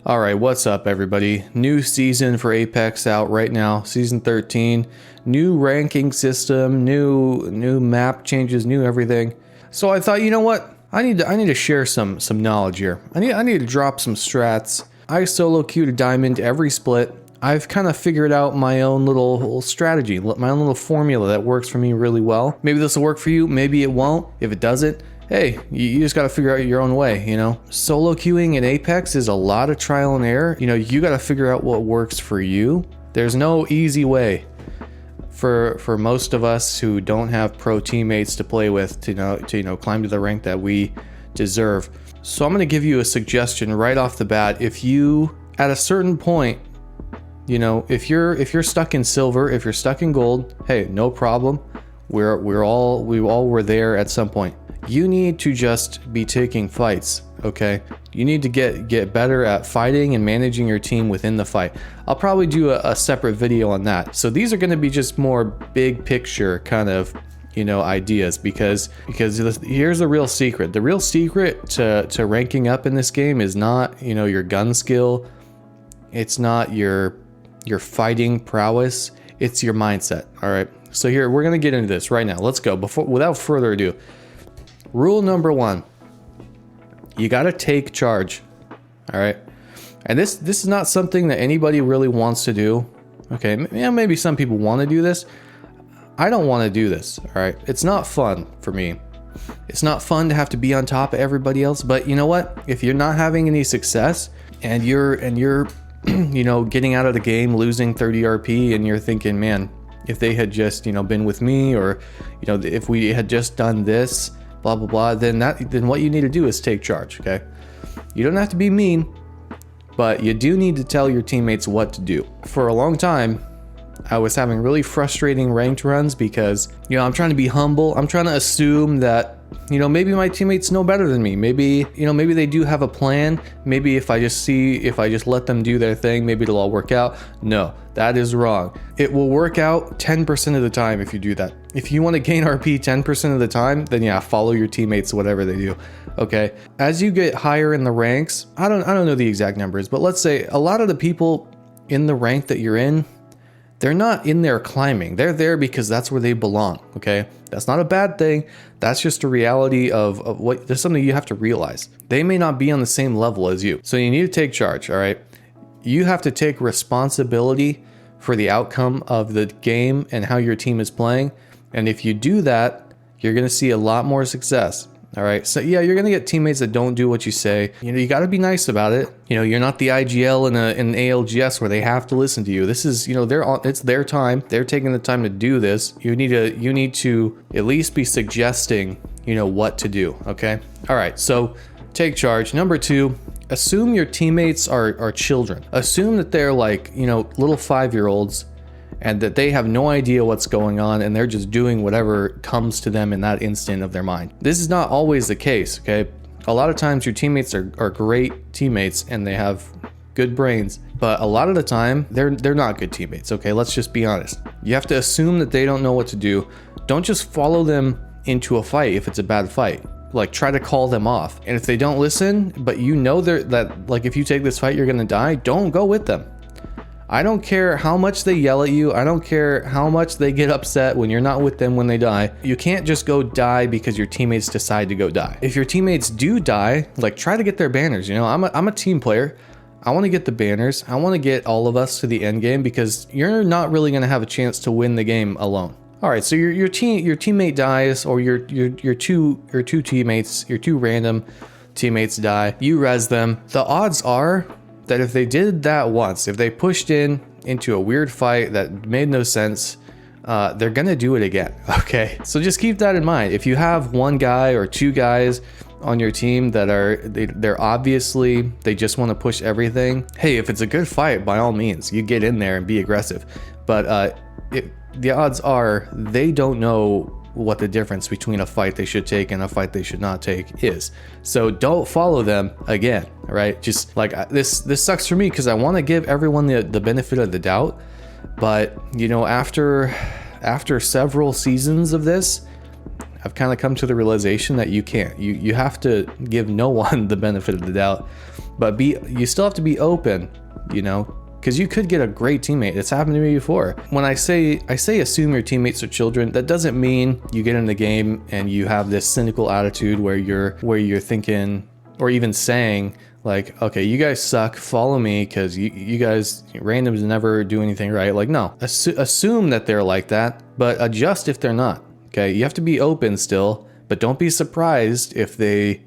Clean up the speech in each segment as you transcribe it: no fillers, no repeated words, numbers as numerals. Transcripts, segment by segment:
All right, what's up, everybody? New season for Apex out right now, season 13. New ranking system, new map changes, new everything. So I thought, you know what? I need to share some knowledge here. I need to drop some strats. I solo queued a diamond every split. I've kind of figured out my own little strategy, my own little formula that works for me really well. Maybe this will work for you, maybe it won't. If it doesn't, hey, you just got to figure out your own way, you know? Solo queuing in Apex is a lot of trial and error. You know, you got to figure out what works for you. There's no easy way for most of us who don't have pro teammates to play with to climb to the rank that we deserve. So I'm going to give you a suggestion right off the bat. If you, at a certain point, you know, if you're stuck in silver, if you're stuck in gold, hey, no problem. We all were there at some point. You need to just be taking fights, okay? You need to get better at fighting and managing your team within the fight. I'll probably do a separate video on that. So these are going to be just more big picture kind of, you know, ideas because here's the real secret. The real secret to ranking up in this game is not, you know, your gun skill. It's not your fighting prowess. It's your mindset, all right? So here, we're going to get into this right now. Let's go. Without further ado. Rule number 1, you got to take charge. All right. And this is not something that anybody really wants to do. Okay. Yeah, maybe some people want to do this. I don't want to do this. All right. It's not fun for me. It's not fun to have to be on top of everybody else. But you know what? If you're not having any success and you're you know, getting out of the game, losing 30 RP, and you're thinking, man, if they had just, you know, been with me, or, you know, if we had just done this, blah blah blah, then what you need to do is take charge. Okay, you don't have to be mean, but you do need to tell your teammates what to do. For a long time I was having really frustrating ranked runs because, you know, I'm trying to be humble. I'm trying to assume that, you know, maybe my teammates know better than me. Maybe, you know, maybe they do have a plan. Maybe if I just let them do their thing, maybe it'll all work out. No, that is wrong. It will work out 10% of the time if you do that. If you want to gain RP 10% of the time, then yeah, follow your teammates, whatever they do. Okay. As you get higher in the ranks, I don't know the exact numbers, but let's say a lot of the people in the rank that you're in, they're not in there climbing. They're there because that's where they belong, okay? That's not a bad thing. That's just a reality of what, there's something you have to realize. They may not be on the same level as you. So you need to take charge, all right? You have to take responsibility for the outcome of the game and how your team is playing. And if you do that, you're gonna see a lot more success. All right, so yeah, you're gonna get teammates that don't do what you say. You know, you got to be nice about it. You know, you're not the IGL in an ALGS where they have to listen to you. This is, you know, it's their time. They're taking the time to do this. You need to at least be suggesting, you know, what to do. Okay. All right. So take charge. Number 2, assume your teammates are children. Assume that they're like, you know, little 5-year-olds. And that they have no idea what's going on and they're just doing whatever comes to them in that instant of their mind. This is not always the case, okay? A lot of times your teammates are great teammates and they have good brains, but a lot of the time they're not good teammates, okay? Let's just be honest. You have to assume that they don't know what to do. Don't just follow them into a fight if it's a bad fight. Like, try to call them off. And if they don't listen, but you know that like if you take this fight you're gonna die, don't go with them. I don't care how much they yell at you. I don't care how much they get upset when you're not with them when they die. You can't just go die because your teammates decide to go die. If your teammates do die, like, try to get their banners. You know, I'm a team player. I want to get the banners. I want to get all of us to the end game because you're not really going to have a chance to win the game alone. All right, so your teammate dies, or your two teammates, your 2 random teammates die. You res them. The odds are that if they did that once, if they pushed into a weird fight that made no sense, they're gonna do it again, okay? So just keep that in mind. If you have 1 guy or 2 guys on your team that they're obviously, they just want to push everything, hey, if it's a good fight, by all means, you get in there and be aggressive. But the odds are they don't know what the difference between a fight they should take and a fight they should not take is. So don't follow them again, all right? Just like this sucks for me because I want to give everyone the benefit of the doubt, but you know, after several seasons of this, I've kind of come to the realization that you can't. You have to give no one the benefit of the doubt. but you still have to be open, you know, because you could get a great teammate. It's happened to me before. When I say assume your teammates are children, that doesn't mean you get in the game and you have this cynical attitude where you're thinking or even saying like, okay, you guys suck, follow me because you guys randoms never do anything right. Like, no, assume that they're like that, but adjust if they're not. Okay, you have to be open still, but don't be surprised if they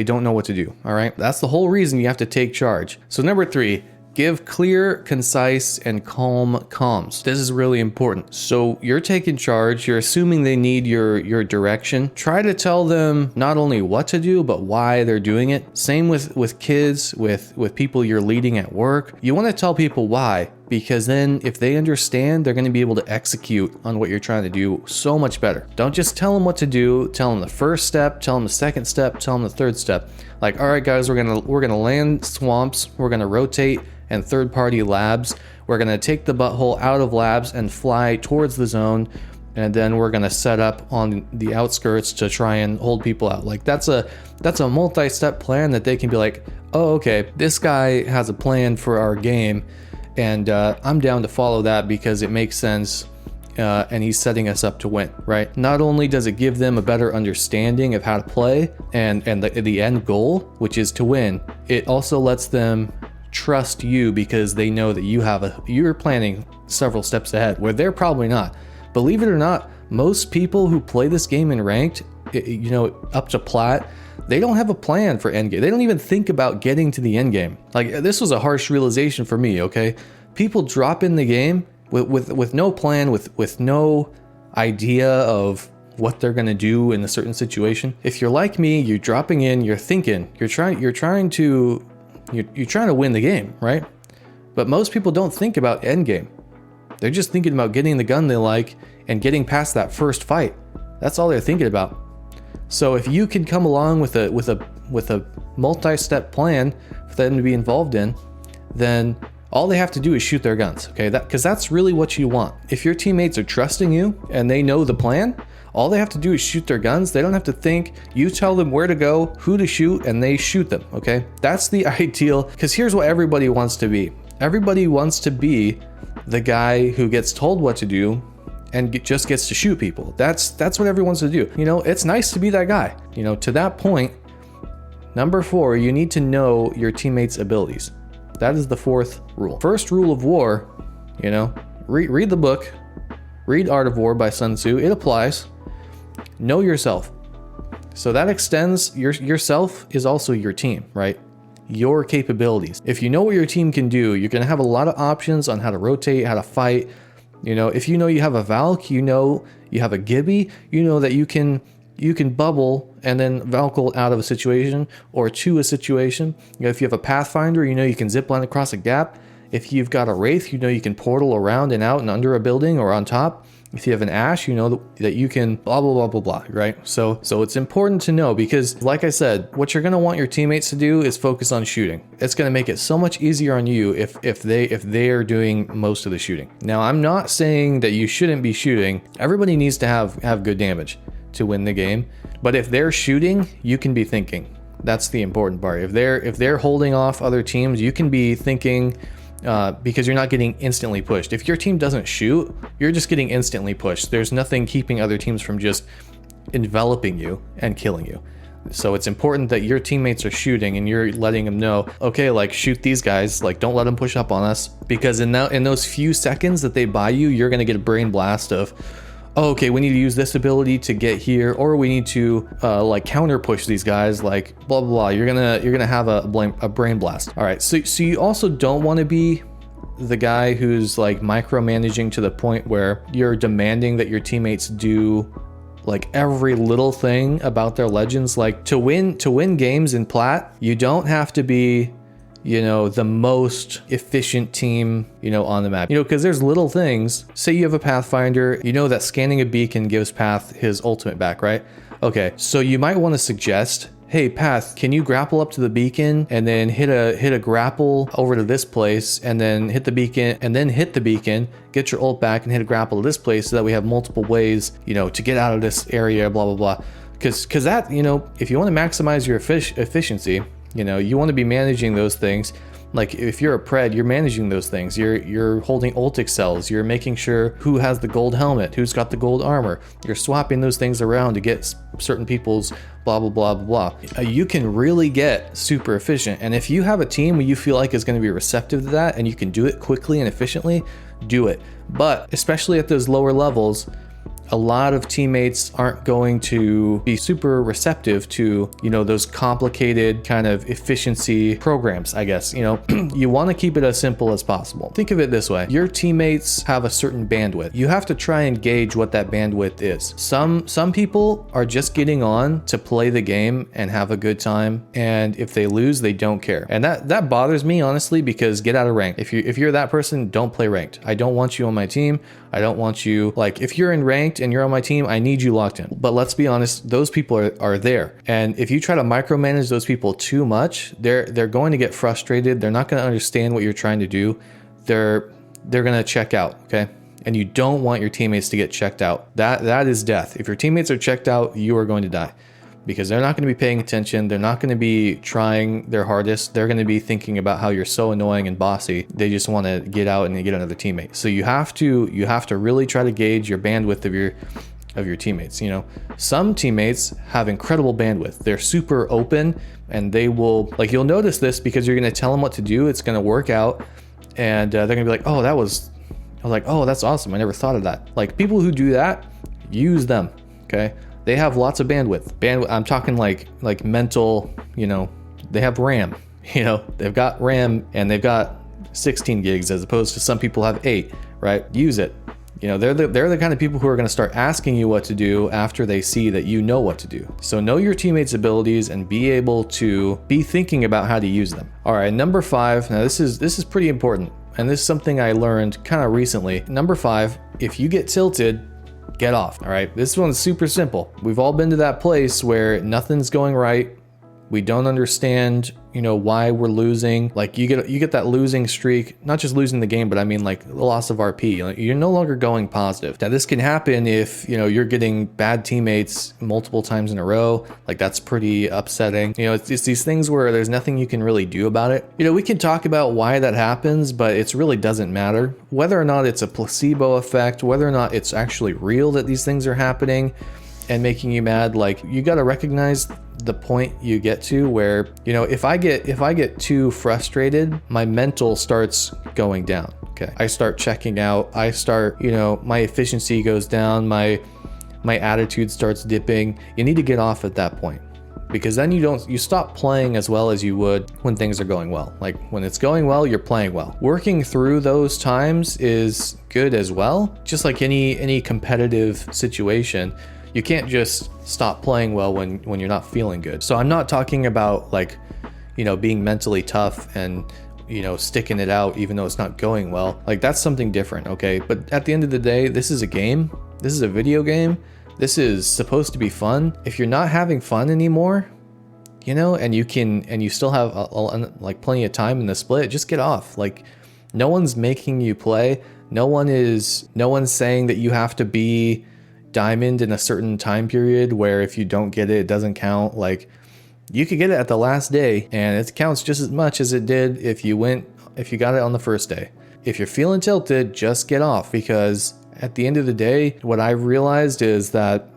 don't know what to do. All right, that's the whole reason you have to take charge. So number 3, give clear, concise, and calm comms. This is really important. So you're taking charge, you're assuming they need your direction. Try to tell them not only what to do, but why they're doing it. Same with kids, with people you're leading at work. You want to tell people why, because then if they understand, they're going to be able to execute on what you're trying to do so much better. Don't just tell them what to do, tell them the first step, tell them the second step, tell them the third step. Like, all right, guys, we're gonna land swamps, we're gonna rotate and third-party labs. We're gonna take the butthole out of labs and fly towards the zone, and then we're gonna set up on the outskirts to try and hold people out. Like that's a multi-step plan that they can be like, oh, okay, this guy has a plan for our game, and I'm down to follow that because it makes sense. And he's setting us up to win, right? Not only does it give them a better understanding of how to play and the end goal, which is to win, it also lets them trust you because they know that you're planning several steps ahead where they're probably not. Believe it or not, most people who play this game in ranked, you know, up to plat, they don't have a plan for endgame. They don't even think about getting to the end game. Like, this was a harsh realization for me, okay? People drop in the game with no plan, with no idea of what they're gonna do in a certain situation. If you're like me, you're dropping in, you're thinking, you're trying to win the game, right? But most people don't think about end game. They're just thinking about getting the gun they like and getting past that first fight. That's all they're thinking about. So if you can come along with a multi-step plan for them to be involved in, then all they have to do is shoot their guns, okay? Because that's really what you want. If your teammates are trusting you and they know the plan, all they have to do is shoot their guns. They don't have to think. You tell them where to go, who to shoot, and they shoot them, okay? That's the ideal, because here's what everybody wants to be. Everybody wants to be the guy who gets told what to do and just gets to shoot people. That's what everyone wants to do. You know, it's nice to be that guy. You know, to that point, number 4, you need to know your teammates' abilities. That is the 4th rule. First rule of war, you know, read the book, read Art of War by Sun Tzu. It applies. Know yourself. So that extends, yourself is also your team, right? Your capabilities. If you know what your team can do, you're going to have a lot of options on how to rotate, how to fight. You know, if you know you have a Valk, you know you have a Gibby, you know that you can bubble and then Valkyrie out of a situation or to a situation. You know, if you have a Pathfinder, you know you can zipline across a gap. If you've got a Wraith, you know you can portal around and out and under a building or on top. If you have an Ash, you know that you can blah, blah, blah, blah, blah, right? So it's important to know because, like I said, what you're going to want your teammates to do is focus on shooting. It's going to make it so much easier on you if they are doing most of the shooting. Now, I'm not saying that you shouldn't be shooting. Everybody needs to have good damage to win the game. But if they're shooting, you can be thinking. That's the important part. If they're holding off other teams, you can be thinking because you're not getting instantly pushed. If your team doesn't shoot, you're just getting instantly pushed. There's nothing keeping other teams from just enveloping you and killing you. So it's important that your teammates are shooting and you're letting them know, okay, like shoot these guys, like don't let them push up on us. Because in those few seconds that they buy you, you're gonna get a brain blast of, oh, okay, we need to use this ability to get here, or we need to like counter push these guys, like blah blah blah. You're gonna have a brain blast. All right, so you also don't want to be the guy who's like micromanaging to the point where you're demanding that your teammates do like every little thing about their legends. Like to win games in plat, you don't have to be, you know, the most efficient team, you know, on the map, you know, because there's little things. Say you have a Pathfinder, you know that scanning a beacon gives Path his ultimate back, right? Okay, so you might want to suggest, hey Path, can you grapple up to the beacon and then hit a grapple over to this place and then hit the beacon and then hit the beacon, get your ult back and hit a grapple to this place so that we have multiple ways, you know, to get out of this area, blah blah blah. Because that, you know, if you want to maximize your efficiency, You know, you want to be managing those things. Like if you're a pred, you're managing those things. You're holding ult excels. You're making sure who has the gold helmet, who's got the gold armor. You're swapping those things around to get certain people's blah, blah, blah, blah, blah. You can really get super efficient. And if you have a team where you feel like is going to be receptive to that and you can do it quickly and efficiently, do it. But especially at those lower levels, a lot of teammates aren't going to be super receptive to, you know, those complicated kind of efficiency programs, I guess. You know, you want to keep it as simple as possible. Think of it this way. Your teammates have a certain bandwidth. You have to try and gauge what that bandwidth is. Some people are just getting on to play the game and have a good time. And if they lose, they don't care. And that bothers me, honestly, because get out of rank. If you're that person, don't play ranked. I don't want you on my team. I don't want you, like, if you're in ranked and you're on my team, I need you locked in. But let's be honest, those people are there. And if you try to micromanage those people too much, they're going to get frustrated. They're not going to understand what you're trying to do. They're going to check out, okay? And you don't want your teammates to get checked out. That is death. If your teammates are checked out, you are going to die. Because they're not going to be paying attention. They're not going to be trying their hardest. They're going to be thinking about how you're so annoying and bossy. They just want to get out and get another teammate. So you have to really try to gauge your bandwidth of your teammates. You know, some teammates have incredible bandwidth. They're super open and they will, like, you'll notice this because you're going to tell them what to do. It's going to work out and they're going to be like, oh, oh, that's awesome. I never thought of that. Like, people who do that, use them. Okay. They have lots of bandwidth. I'm talking like mental, you know, they have RAM, you know, they've got RAM and they've got 16 gigs as opposed to some people have 8, right? Use it. You know, they're the kind of people who are going to start asking you what to do after they see that you know what to do. So know your teammates' abilities and be able to be thinking about how to use them. All right, number 5. Now this is pretty important. And this is something I learned kind of recently. Number 5, if you get tilted, get off. All right, this one's super simple. We've all been to that place where nothing's going right. We don't understand, you know, why we're losing. Like you get that losing streak, not just losing the game, but I mean like the loss of RP. You're no longer going positive. Now this can happen if, you know, you're getting bad teammates multiple times in a row. Like that's pretty upsetting. You know, it's these things where there's nothing you can really do about it. You know, we can talk about why that happens, but it really doesn't matter. Whether or not it's a placebo effect, whether or not it's actually real that these things are happening and making you mad, like you got to recognize the point you get to where, you know, if I get too frustrated, my mental starts going down. Okay. I start checking out. I start, you know, my efficiency goes down. My attitude starts dipping. You need to get off at that point because then you stop playing as well as you would when things are going well. Like when it's going well, you're playing well. Working through those times is good as well. Just like any competitive situation, you can't just stop playing well when you're not feeling good. So I'm not talking about like, you know, being mentally tough and, you know, sticking it out even though it's not going well. Like that's something different, okay? But at the end of the day, this is a game. This is a video game. This is supposed to be fun. If you're not having fun anymore, you know, and you still have like plenty of time in the split, just get off. Like no one's making you play. No one's saying that you have to be diamond in a certain time period where if you don't get it, it doesn't count. Like you could get it at the last day and it counts just as much as it did if you got it on the first day. If you're feeling tilted, just get off, because at the end of the day, what I've realized is that,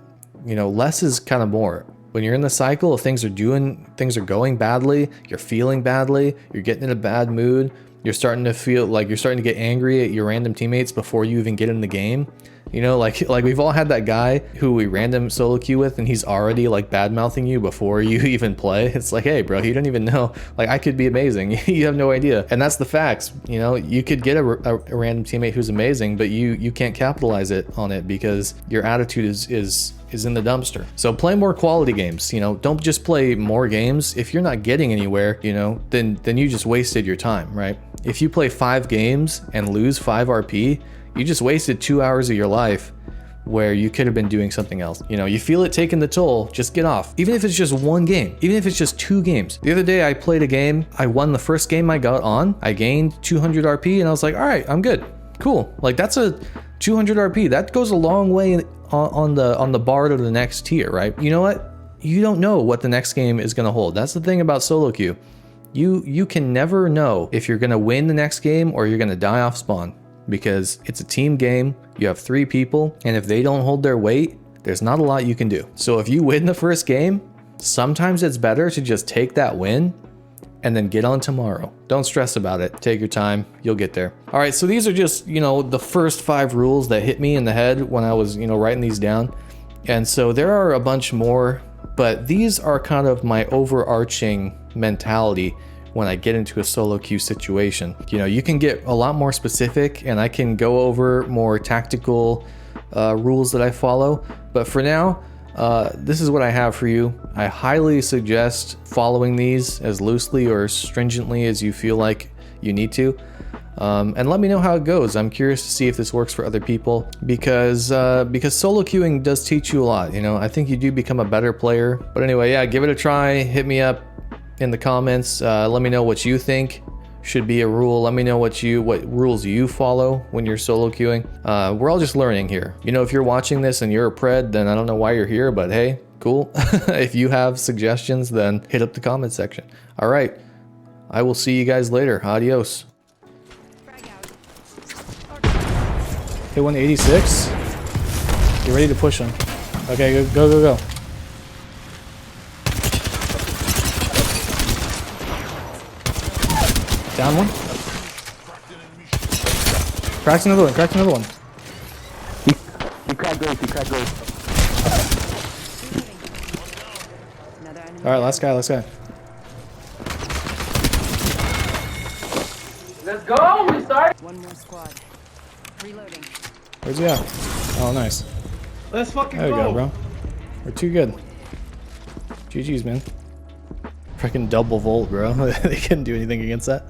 you know, less is kind of more. When you're in the cycle of things are going badly, you're feeling badly, you're getting in a bad mood, you're starting to get angry at your random teammates before you even get in the game. You know, like we've all had that guy who we random solo queue with and he's already like bad mouthing you before you even play. It's like, hey bro, you don't even know, like I could be amazing. You have no idea. And that's the facts. You know, you could get a random teammate who's amazing, but you can't capitalize on it because your attitude is in the dumpster. So play more quality games. You know, don't just play more games. If you're not getting anywhere, you know, then you just wasted your time, right? If you play 5 games and lose 5 RP, you just wasted 2 hours of your life where you could have been doing something else. You know, you feel it taking the toll, just get off. Even if it's just 1 game, even if it's just 2 games. The other day I played a game, I won the first game I got on, I gained 200 RP and I was like, all right, I'm good, cool. Like that's a 200 RP, that goes a long way on the bar to the next tier, right? You know what? you don't know what the next game is going to hold. That's the thing about solo queue. You can never know if you're going to win the next game or you're going to die off spawn, because it's a team game. You have 3 people, and if they don't hold their weight, there's not a lot you can do. So if you win the first game, sometimes it's better to just take that win and then get on tomorrow. Don't stress about it. Take your time. You'll get there. All right, so these are just, the first 5 rules that hit me in the head when I was, writing these down. And so there are a bunch more, but these are kind of my overarching mentality when I get into a solo queue situation. You can get a lot more specific, and I can go over more tactical rules that I follow. But for now, this is what I have for you. I highly suggest following these as loosely or stringently as you feel like you need to. And let me know how it goes. I'm curious to see if this works for other people, because solo queuing does teach you a lot. I think you do become a better player. But anyway, yeah, give it a try. Hit me up in the comments. Let me know what you think should be a rule. Let me know what rules you follow when you're solo queuing. We're all just learning here. If you're watching this and you're a pred, then I don't know why you're here, but hey, cool. If you have suggestions, then hit up the comment section. All right, I will see you guys later. Adios. Hit 186. Get ready to push him. Okay, go. Down one. Cracked another one. He cracked Grace. Alright, last guy. Let's go! We start! One more squad. Reloading. Where's he at? Oh, nice. Let's fucking There we go! go, bro. We're too good. GG's, man. Freaking double volt, bro. They couldn't do anything against that.